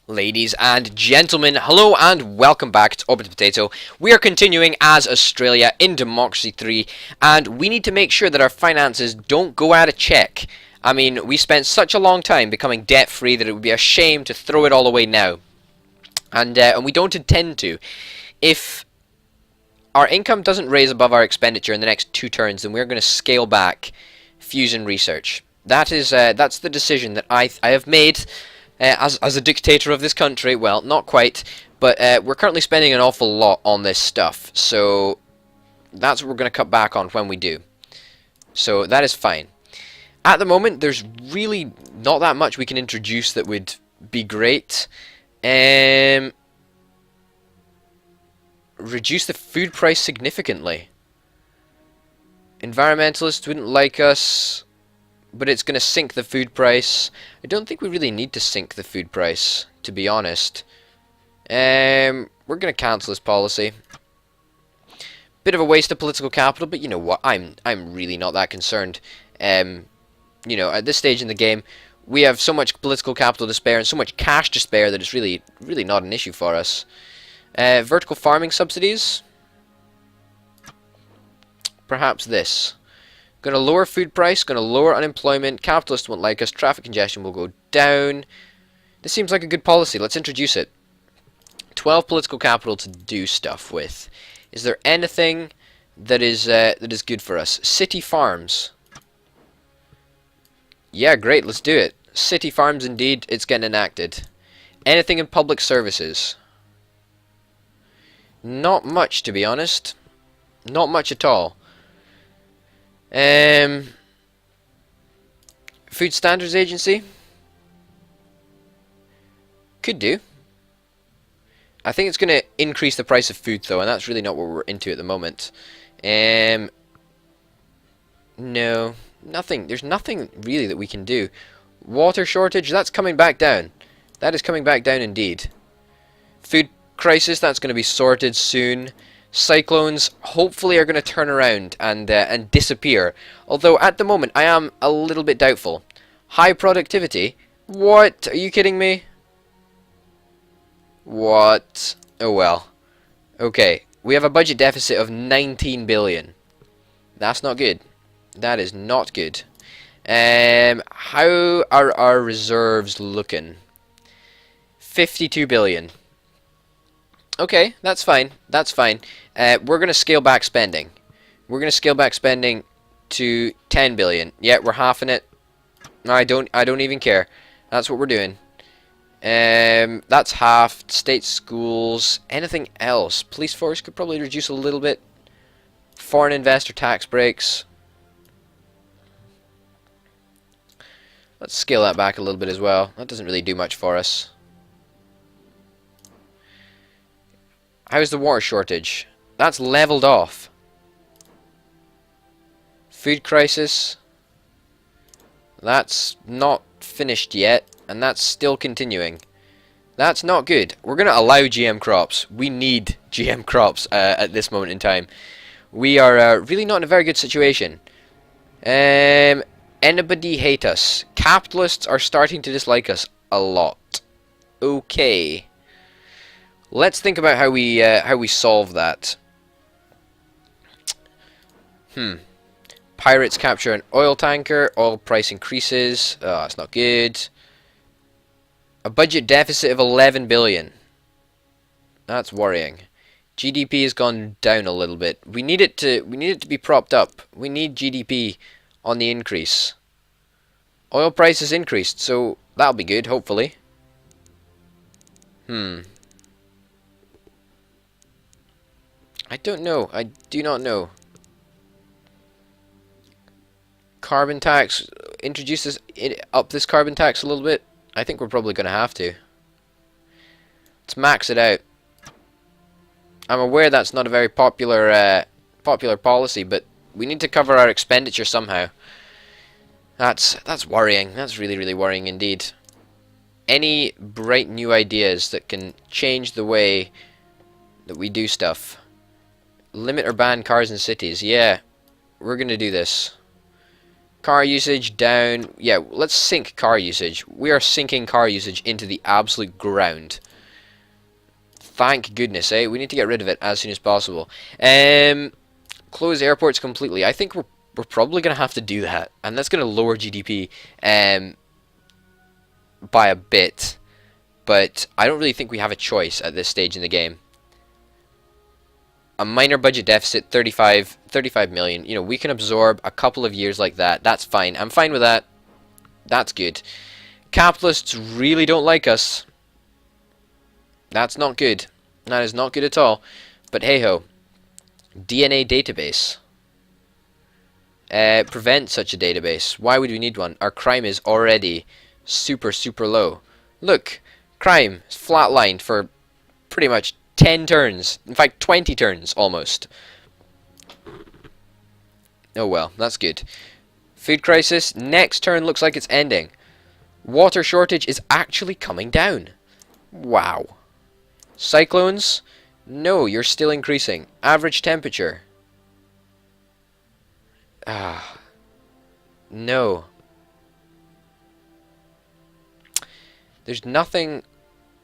Ladies and gentlemen, hello and welcome back to Orbit Potato. We are continuing as Australia in Democracy 3, and we need to make sure that our finances don't go out of check. I mean, we spent such a long time becoming debt-free that it would be a shame to throw it all away now. And we don't intend to. If our income doesn't raise above our expenditure in the next 2 turns, then we're going to scale back fusion research. That's the decision that I have made. As a dictator of this country, well, not quite, but we're currently spending an awful lot on this stuff, so that's what we're going to cut back on when we do. So that is fine. At the moment, there's really not that much we can introduce that would be great. Reduce the food price significantly. Environmentalists wouldn't like us, but it's going to sink the food price. I don't think we really need to sink the food price, to be honest. We're going to cancel this policy. Bit of a waste of political capital, but you know what? I'm really not that concerned. You know, at this stage in the game, we have so much political capital to spare and so much cash to spare that it's really not an issue for us. Vertical farming subsidies. Perhaps this. Going to lower food price, going to lower unemployment, capitalists won't like us, traffic congestion will go down. This seems like a good policy, let's introduce it. 12 political capital to do stuff with. Is there anything that is good for us? City farms. Yeah, great, let's do it. City farms indeed, it's getting enacted. Anything in public services? Not much, to be honest. Not much at all. Food Standards Agency? Could do. I think it's going to increase the price of food, though, and that's really not what we're into at the moment. No. Nothing. There's nothing really that we can do. Water shortage, that's coming back down. That is coming back down indeed. Food crisis, that's going to be sorted soon. Cyclones hopefully are going to turn around and disappear. Although at the moment I am a little bit doubtful. High productivity? What? Are you kidding me? What? Oh well. Okay, we have a budget deficit of 19 billion. That's not good. That is not good. How are our reserves looking? 52 billion. Okay, that's fine. That's fine. We're going to scale back spending. We're going to scale back spending to 10 billion. Yeah, we're halving it. I don't even care. That's what we're doing. That's half. State schools. Anything else? Police force could probably reduce a little bit. Foreign investor tax breaks. Let's scale that back a little bit as well. That doesn't really do much for us. How's the water shortage? That's leveled off. Food crisis. That's not finished yet, and that's still continuing. That's not good. We're going to allow GM crops. We need GM crops at this moment in time. We are really not in a very good situation. Anybody hate us? Capitalists are starting to dislike us a lot. Okay. Let's think about how we solve that. Pirates capture an oil tanker. Oil price increases. Oh, that's not good. A budget deficit of 11 billion. That's worrying. GDP has gone down a little bit. We need it to be propped up. We need GDP on the increase. Oil price has increased, so that'll be good, hopefully. I don't know. I do not know. Carbon tax. Introduce this, up this carbon tax a little bit. I think we're probably going to have to. Let's max it out. I'm aware that's not a very popular policy, but we need to cover our expenditure somehow. That's worrying. That's really worrying indeed. Any bright new ideas that can change the way that we do stuff? Limit or ban cars in cities. Yeah, we're gonna do this. Car usage down. Yeah, let's sink car usage. We are sinking car usage into the absolute ground. Thank goodness, eh? We need to get rid of it as soon as possible. Close airports completely. I think we're probably going to have to do that. And that's going to lower GDP by a bit. But I don't really think we have a choice at this stage in the game. A minor budget deficit, 35 million. You know, we can absorb a couple of years like that. That's fine. I'm fine with that. That's good. Capitalists really don't like us. That's not good. That is not good at all. But hey-ho. DNA database. Prevent such a database. Why would we need one? Our crime is already super, super low. Look, crime is flatlined for pretty much 10 turns. In fact, 20 turns, almost. Oh well, that's good. Food crisis. Next turn looks like it's ending. Water shortage is actually coming down. Wow. Cyclones. No, you're still increasing. Average temperature. No. There's nothing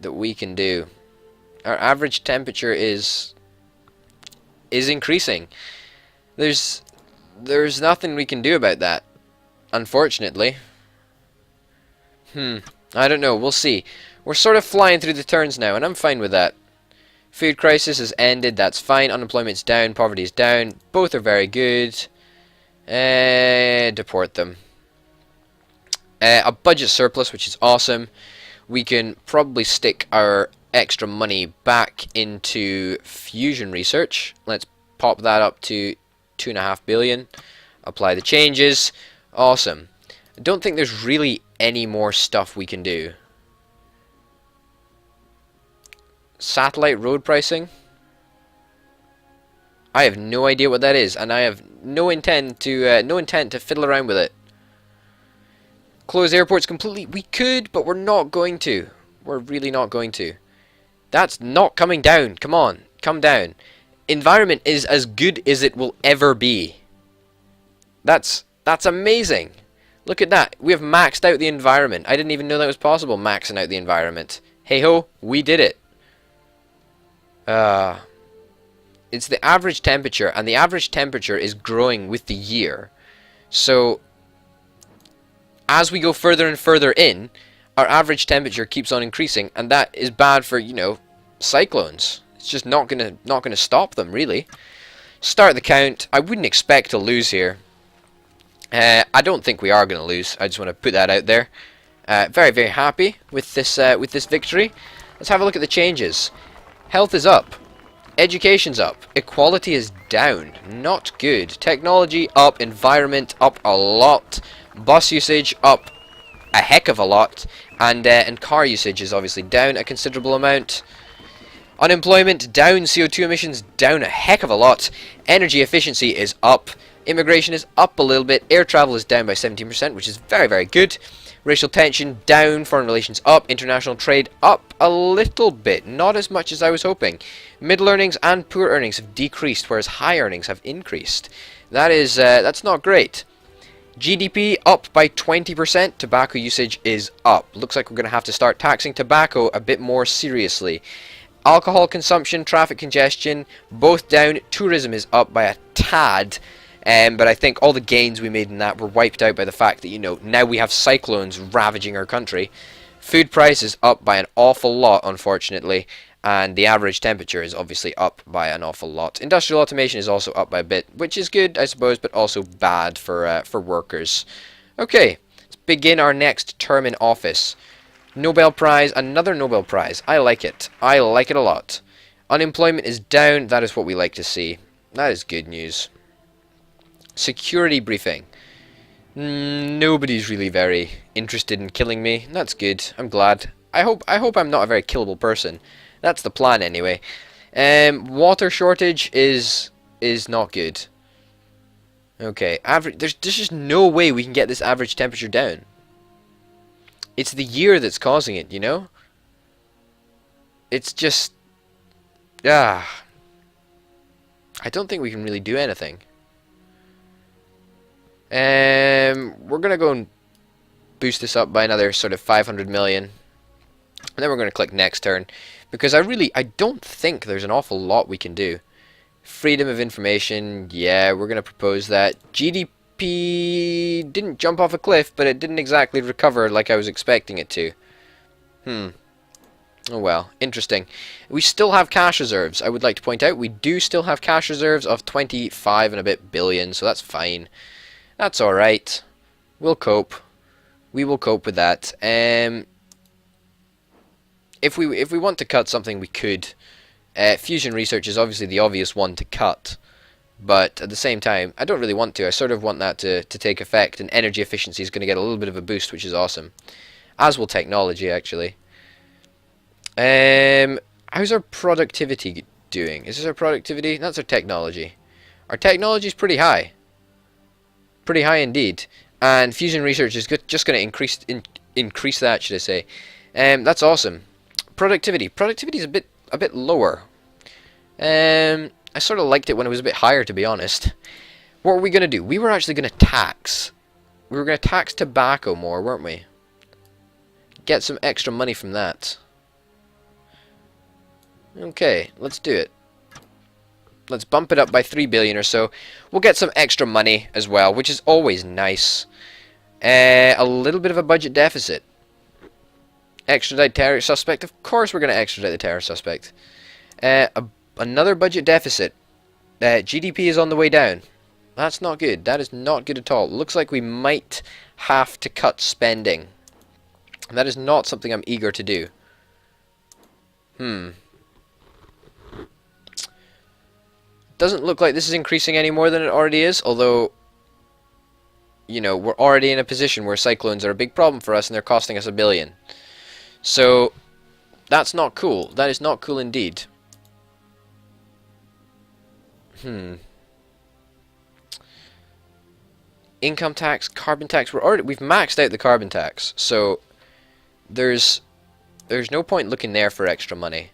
that we can do. Our average temperature is increasing. There's nothing we can do about that, unfortunately. I don't know. We'll see. We're sort of flying through the turns now, and I'm fine with that. Food crisis has ended. That's fine. Unemployment's down. Poverty's down. Both are very good. Deport them. A budget surplus, which is awesome. We can probably stick our extra money back into fusion research. Let's pop that up to 2.5 billion. Apply the changes. Awesome. I don't think there's really any more stuff we can do. Satellite road pricing. I have no idea what that is, and I have no intent to fiddle around with it. Close airports completely. We could, but we're not going to. We're really not going to. That's not coming down. Come on, come down. Environment is as good as it will ever be. That's amazing. Look at that. We have maxed out the environment. I didn't even know that was possible, maxing out the environment. Hey ho, we did it. It's the average temperature, and the average temperature is growing with the year. So, as we go further and further in, our average temperature keeps on increasing, and that is bad for, you know, cyclones. It's just not gonna stop them, really. Start the count. I wouldn't expect to lose here. I don't think we are going to lose. I just want to put that out there. Very, very happy with this victory. Let's have a look at the changes. Health is up. Education's up. Equality is down. Not good. Technology up. Environment up a lot. Bus usage up a heck of a lot. And car usage is obviously down a considerable amount. Unemployment down. CO2 emissions down a heck of a lot. Energy efficiency is up. Immigration is up a little bit. Air travel is down by 17%, which is very, very good. Racial tension down. Foreign relations up. International trade up a little bit. Not as much as I was hoping. Middle earnings and poor earnings have decreased, whereas high earnings have increased. That's not great. GDP up by 20%. Tobacco usage is up. Looks like we're going to have to start taxing tobacco a bit more seriously. Alcohol consumption, traffic congestion, both down. Tourism is up by a tad. But I think all the gains we made in that were wiped out by the fact that, you know, now we have cyclones ravaging our country. Food price is up by an awful lot, unfortunately. And the average temperature is obviously up by an awful lot. Industrial automation is also up by a bit, which is good, I suppose, but also bad for workers. Okay, let's begin our next term in office. Nobel Prize, another Nobel Prize. I like it. I like it a lot. Unemployment is down. That is what we like to see. That is good news. Security briefing. Nobody's really very interested in killing me. That's good. I'm glad. I hope I'm not a very killable person. That's the plan anyway. Water shortage is not good. Okay, there's just no way we can get this average temperature down. It's the year that's causing it, you know? It's just I don't think we can really do anything. We're going to go and boost this up by another sort of 500 million. And then we're going to click next turn. Because I don't think there's an awful lot we can do. Freedom of information, yeah, we're going to propose that. GDP didn't jump off a cliff, but it didn't exactly recover like I was expecting it to. Oh well, interesting. We still have cash reserves, I would like to point out. We do still have cash reserves of 25 and a bit billion, so that's fine. That's alright. We'll cope. We will cope with that. If we want to cut something, we could. Fusion research is obviously the obvious one to cut. But at the same time, I don't really want to. I sort of want that to take effect, and energy efficiency is going to get a little bit of a boost, which is awesome. As will technology, actually. How's our productivity doing? Is this our productivity? That's our technology. Our technology is pretty high. Pretty high indeed. And fusion research is just going to increase that, should I say. That's awesome. Productivity. Productivity is a bit lower. I sort of liked it when it was a bit higher, to be honest. What were we going to do? We were actually going to tax. We were going to tax tobacco more, weren't we? Get some extra money from that. Okay, let's do it. Let's bump it up by 3 billion or so. We'll get some extra money as well, which is always nice. A little bit of a budget deficit. Extradite terror suspect. Of course we're going to extradite the terror suspect. Another budget deficit. GDP is on the way down. That's not good. That is not good at all. Looks like we might have to cut spending. That is not something I'm eager to do. Doesn't look like this is increasing any more than it already is, although, you know, we're already in a position where cyclones are a big problem for us and they're costing us $1 billion. So, that's not cool. That is not cool indeed. Income tax, carbon tax. We've maxed out the carbon tax, so there's no point looking there for extra money.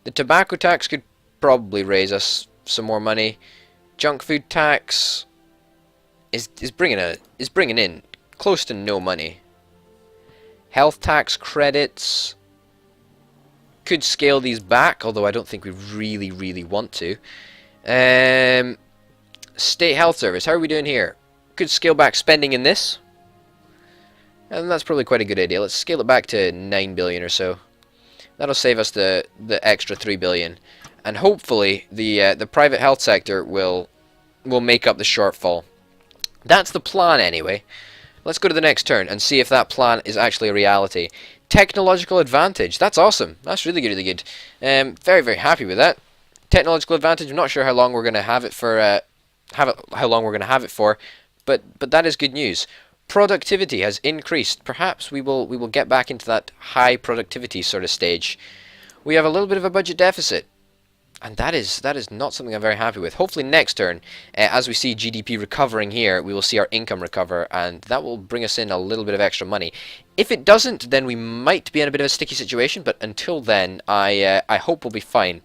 The tobacco tax could probably raise us some more money. Junk food tax is bringing in close to no money. Health tax credits could scale these back, although I don't think we really want to. State health service, how are we doing here? Could scale back spending in this, and that's probably quite a good idea. Let's scale it back to 9 billion or so. That'll save us the extra 3 billion, and hopefully the private health sector will make up the shortfall. That's the plan anyway. Let's go to the next turn and see if that plan is actually a reality. Technological advantage. That's awesome. That's really good. Very happy with that. Technological advantage. I'm not sure how long we're going to have it for. But that is good news. Productivity has increased. Perhaps we will get back into that high productivity sort of stage. We have a little bit of a budget deficit, and that is not something I'm very happy with. Hopefully next turn, as we see GDP recovering here, we will see our income recover, and that will bring us in a little bit of extra money. If it doesn't, then we might be in a bit of a sticky situation, but until then, I hope we'll be fine.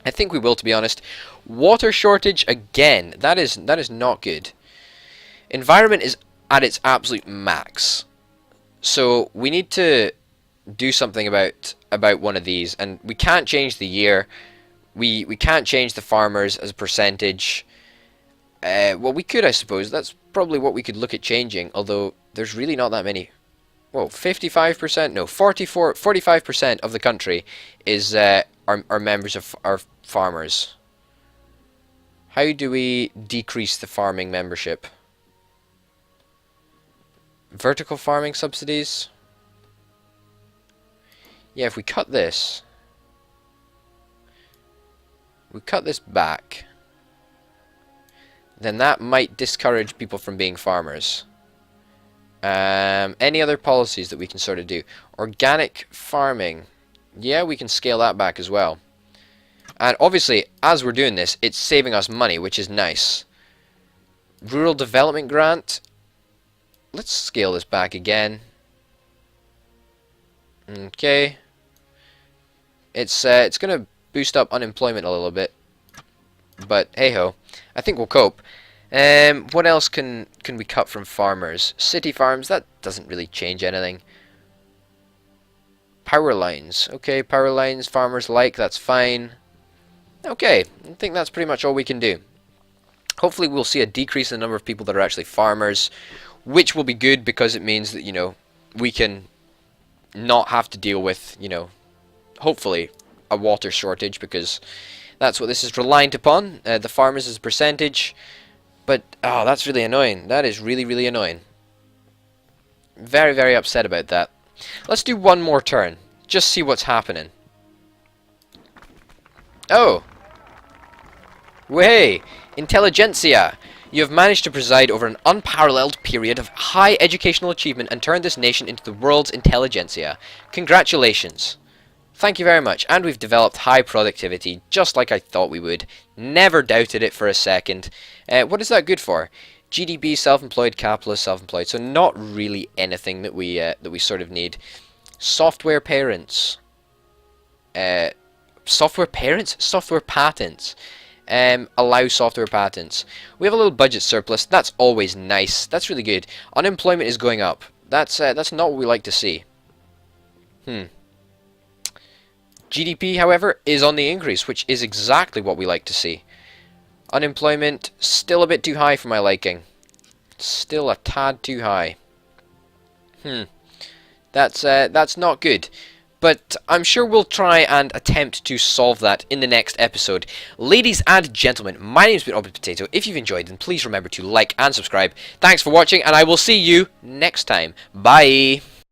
I think we will, to be honest. Water shortage again. That is not good. Environment is at its absolute max. So we need to do something about one of these, and we can't change the year. We can't change the farmers as a percentage. Well, we could, I suppose. That's probably what we could look at changing, although there's really not that many. Well, 55%? No, 45% of the country is are members of our farmers. How do we decrease the farming membership? Vertical farming subsidies? Yeah, if we cut this back, then that might discourage people from being farmers. Any other policies that we can sort of do? Organic farming. Yeah, we can scale that back as well. And obviously, as we're doing this, it's saving us money, which is nice. Rural development grant. Let's scale this back again. Okay. It's going to boost up unemployment a little bit. But hey-ho. I think we'll cope. What else can we cut from farmers? City farms, that doesn't really change anything. Power lines. Okay, power lines, farmers like, that's fine. Okay, I think that's pretty much all we can do. Hopefully we'll see a decrease in the number of people that are actually farmers, which will be good because it means that, you know, we can not have to deal with, you know, hopefully a water shortage, because that's what this is reliant upon, the farmers as a percentage. But, oh, that's really annoying. That is really, really annoying. Very, very upset about that. Let's do one more turn. Just see what's happening. Oh! Way! Intelligentsia! You have managed to preside over an unparalleled period of high educational achievement and turned this nation into the world's intelligentsia. Congratulations. Thank you very much. And we've developed high productivity, just like I thought we would. Never doubted it for a second. What is that good for? GDP, self-employed, capitalist, self-employed. So not really anything that we sort of need. Software parents. Software parents? Software patents. Allow software patents. We have a little budget surplus. That's always nice. That's really good. Unemployment is going up. That's not what we like to see. GDP, however, is on the increase, which is exactly what we like to see. Unemployment, still a bit too high for my liking. Still a tad too high. That's not good. But I'm sure we'll try and attempt to solve that in the next episode. Ladies and gentlemen, my name's been Obit Potato. If you've enjoyed, then please remember to like and subscribe. Thanks for watching, and I will see you next time. Bye!